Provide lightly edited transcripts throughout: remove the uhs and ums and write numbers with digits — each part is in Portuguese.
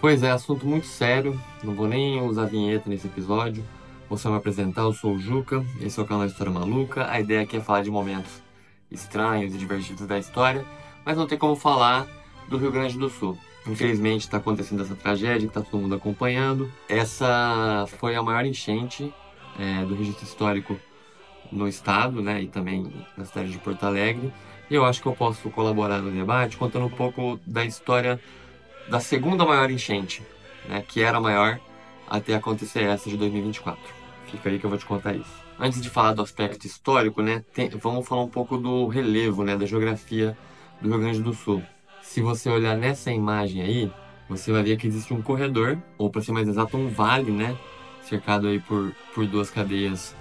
Pois é, assunto muito sério, não vou nem usar vinheta nesse episódio. Vou só me apresentar, eu sou o Juca, esse é o canal História Maluca. A ideia aqui é falar de momentos estranhos e divertidos da história, mas não tem como falar do Rio Grande do Sul. Infelizmente está acontecendo essa tragédia que está todo mundo acompanhando. Essa foi a maior enchente do registro histórico no estado, né, e também na cidade de Porto Alegre. E eu acho que eu posso colaborar no debate contando um pouco da história da segunda maior enchente, né, que era a maior até acontecer essa de 2024. Fica aí que eu vou te contar isso. Antes de falar do aspecto histórico, né, vamos falar um pouco do relevo, né, da geografia do Rio Grande do Sul. Se você olhar nessa imagem aí, você vai ver que existe um corredor, ou para ser mais exato, um vale, né, cercado aí por duas cadeias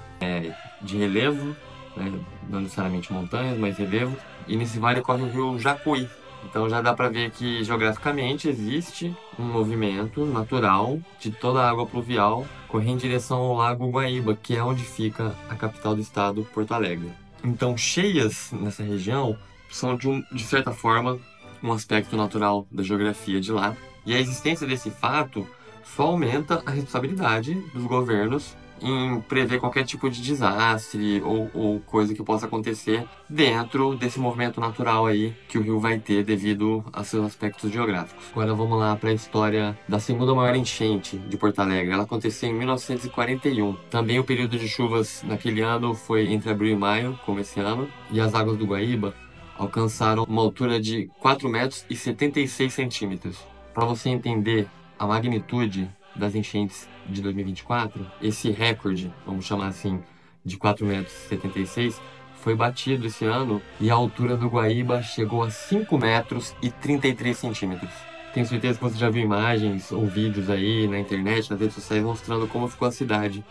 de relevo, né, não necessariamente montanhas, mas relevo. E nesse vale corre o rio Jacuí. Então já dá para ver que geograficamente existe um movimento natural de toda a água pluvial correr em direção ao Lago Guaíba, que é onde fica a capital do estado, Porto Alegre. Então, cheias nessa região são, de certa forma, um aspecto natural da geografia de lá. E a existência desse fato só aumenta a responsabilidade dos governos em prever qualquer tipo de desastre ou coisa que possa acontecer dentro desse movimento natural aí que o rio vai ter devido a seus aspectos geográficos. Agora vamos lá para a história da segunda maior enchente de Porto Alegre. Ela aconteceu em 1941. Também o período de chuvas naquele ano foi entre abril e maio, como esse ano, e as águas do Guaíba alcançaram uma altura de 4 metros e 76 centímetros. Para você entender a magnitude das enchentes de 2024, esse recorde, vamos chamar assim, de 4 metros e 76, foi batido esse ano e a altura do Guaíba chegou a 5 metros e 33 centímetros. Tenho certeza que você já viu imagens ou vídeos aí na internet, nas redes sociais, mostrando como ficou a cidade,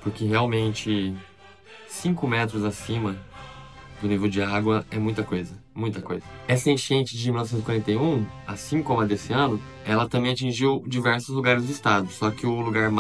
porque realmente 5 metros acima do nível de água é muita coisa, muita coisa. Essa enchente de 1941, assim como a desse ano, ela também atingiu diversos lugares do estado, só que o lugar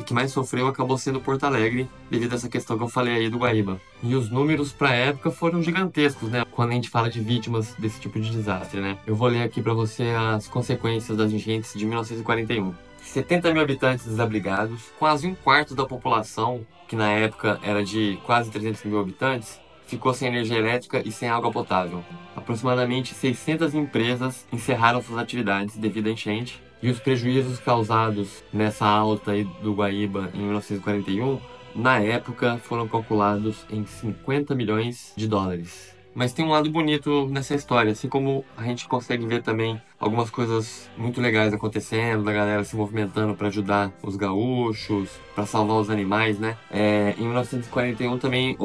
que mais sofreu acabou sendo Porto Alegre, devido a essa questão que eu falei aí do Guaíba. E os números para a época foram gigantescos, né? Quando a gente fala de vítimas desse tipo de desastre, né? Eu vou ler aqui para você as consequências das enchentes de 1941. 70 mil habitantes desabrigados, quase um quarto da população, que na época era de quase 300 mil habitantes, ficou sem energia elétrica e sem água potável. Aproximadamente 600 empresas encerraram suas atividades devido à enchente, e os prejuízos causados nessa alta aí do Guaíba em 1941, na época, foram calculados em 50 milhões de dólares. Mas tem um lado bonito nessa história, assim como a gente consegue ver também algumas coisas muito legais acontecendo, da galera se movimentando para ajudar os gaúchos, para salvar os animais, né? Em 1941 também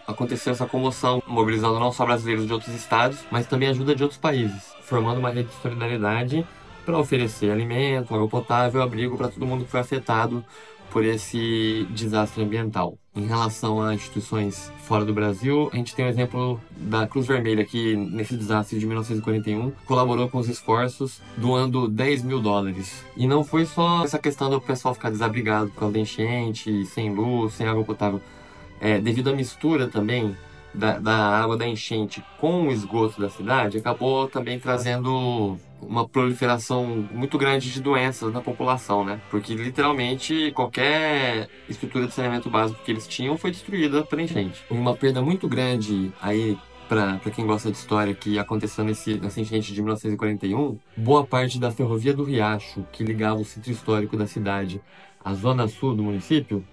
aconteceu essa comoção, mobilizando não só brasileiros de outros estados, mas também ajuda de outros países, formando uma rede de solidariedade para oferecer alimento, água potável, abrigo para todo mundo que foi afetado por esse desastre ambiental. Em relação a instituições fora do Brasil, a gente tem o exemplo da Cruz Vermelha, que nesse desastre de 1941 colaborou com os esforços, doando 10 mil dólares. E não foi só essa questão do pessoal ficar desabrigado por causa da enchente, sem luz, sem água potável. Devido à mistura também da água da enchente com o esgoto da cidade, acabou também trazendo uma proliferação muito grande de doenças na população, né? Porque literalmente qualquer estrutura de saneamento básico que eles tinham foi destruída pela enchente. Uma perda muito grande aí para quem gosta de história que aconteceu nessa enchente de 1941, boa parte da ferrovia do Riacho, que ligava o centro histórico da cidade à zona sul do município,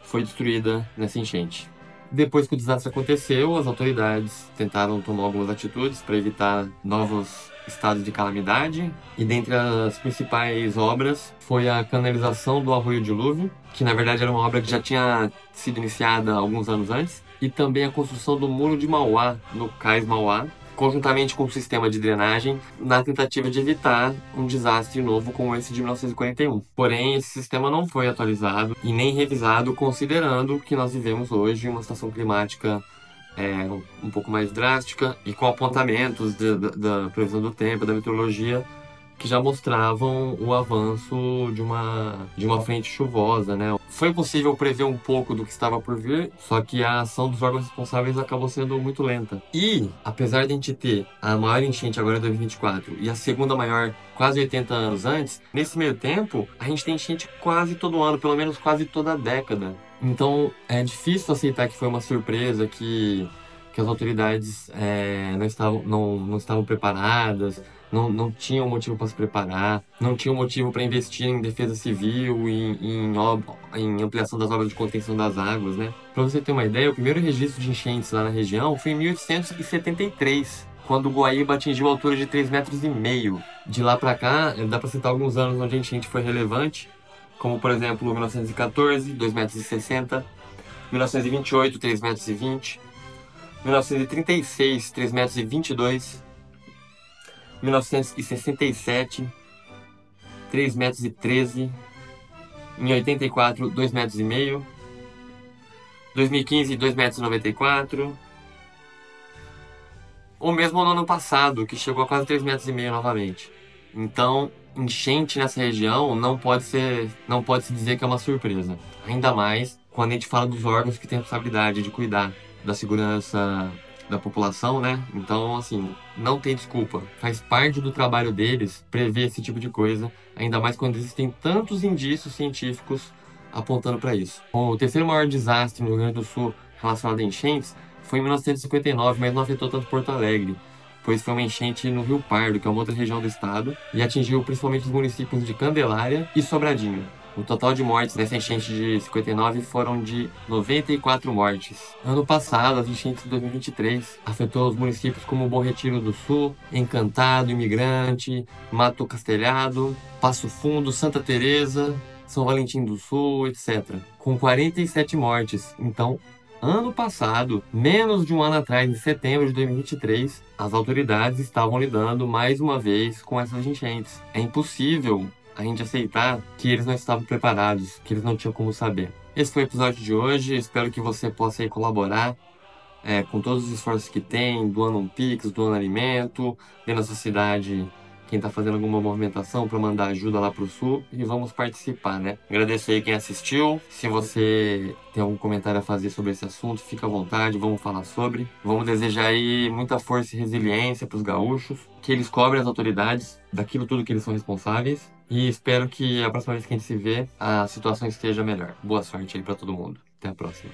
foi destruída nessa enchente. Depois que o desastre aconteceu, as autoridades tentaram tomar algumas atitudes para evitar novos estados de calamidade, e dentre as principais obras foi a canalização do Arroio Dilúvio, que na verdade era uma obra que já tinha sido iniciada alguns anos antes, e também a construção do Muro de Mauá, no Cais Mauá, conjuntamente com o sistema de drenagem, na tentativa de evitar um desastre novo como esse de 1941. Porém, esse sistema não foi atualizado e nem revisado, considerando que nós vivemos hoje uma situação climática um pouco mais drástica e com apontamentos da previsão do tempo, da meteorologia, que já mostravam o avanço de uma frente chuvosa, né? Foi possível prever um pouco do que estava por vir, só que a ação dos órgãos responsáveis acabou sendo muito lenta. E, apesar de a gente ter a maior enchente agora em 2024 e a segunda maior quase 80 anos antes, nesse meio tempo, a gente tem enchente quase todo ano, pelo menos quase toda década. Então, é difícil aceitar que foi uma surpresa, que as autoridades não estavam preparadas, não tinham motivo para se preparar, não tinham motivo para investir em defesa civil, em ampliação das obras de contenção das águas, né? Para você ter uma ideia, o primeiro registro de enchentes lá na região foi em 1873, quando o Guaíba atingiu a altura de 3,5 metros. De lá para cá, dá para citar alguns anos onde a enchente foi relevante, como por exemplo 1914, 2,60 metros, 1928, 3,20 metros, 1936, 3,22 metros, 1967, 3,13 metros, em 84, 2,5 metros, 2015, 2,94 metros, ou mesmo no ano passado, que chegou a quase 3,5 metros novamente. Então, enchente nessa região não pode se dizer que é uma surpresa. Ainda mais quando a gente fala dos órgãos que têm a responsabilidade de cuidar da segurança da população, né? Então, assim, não tem desculpa. Faz parte do trabalho deles prever esse tipo de coisa, ainda mais quando existem tantos indícios científicos apontando para isso. O terceiro maior desastre no Rio Grande do Sul relacionado a enchentes foi em 1959, mas não afetou tanto Porto Alegre, pois foi uma enchente no Rio Pardo, que é uma outra região do estado, e atingiu principalmente os municípios de Candelária e Sobradinho. O total de mortes nessa enchente de 59 foram de 94 mortes. Ano passado, as enchentes de 2023 afetou os municípios como Bom Retiro do Sul, Encantado, Imigrante, Mato Castelhado, Passo Fundo, Santa Teresa, São Valentim do Sul, etc., com 47 mortes. Então, ano passado, menos de um ano atrás, em setembro de 2023, as autoridades estavam lidando mais uma vez com essas enchentes. É impossível a gente aceitar que eles não estavam preparados, que eles não tinham como saber. Esse foi o episódio de hoje, espero que você possa aí colaborar com todos os esforços que tem, doando um Pix, doando alimento, vendo a sociedade, quem está fazendo alguma movimentação para mandar ajuda lá para o Sul, e vamos participar, né? Agradeço aí quem assistiu. Se você tem algum comentário a fazer sobre esse assunto, fica à vontade, vamos falar sobre. Vamos desejar aí muita força e resiliência para os gaúchos, que eles cobrem as autoridades daquilo tudo que eles são responsáveis, e espero que a próxima vez que a gente se vê, a situação esteja melhor. Boa sorte aí para todo mundo. Até a próxima.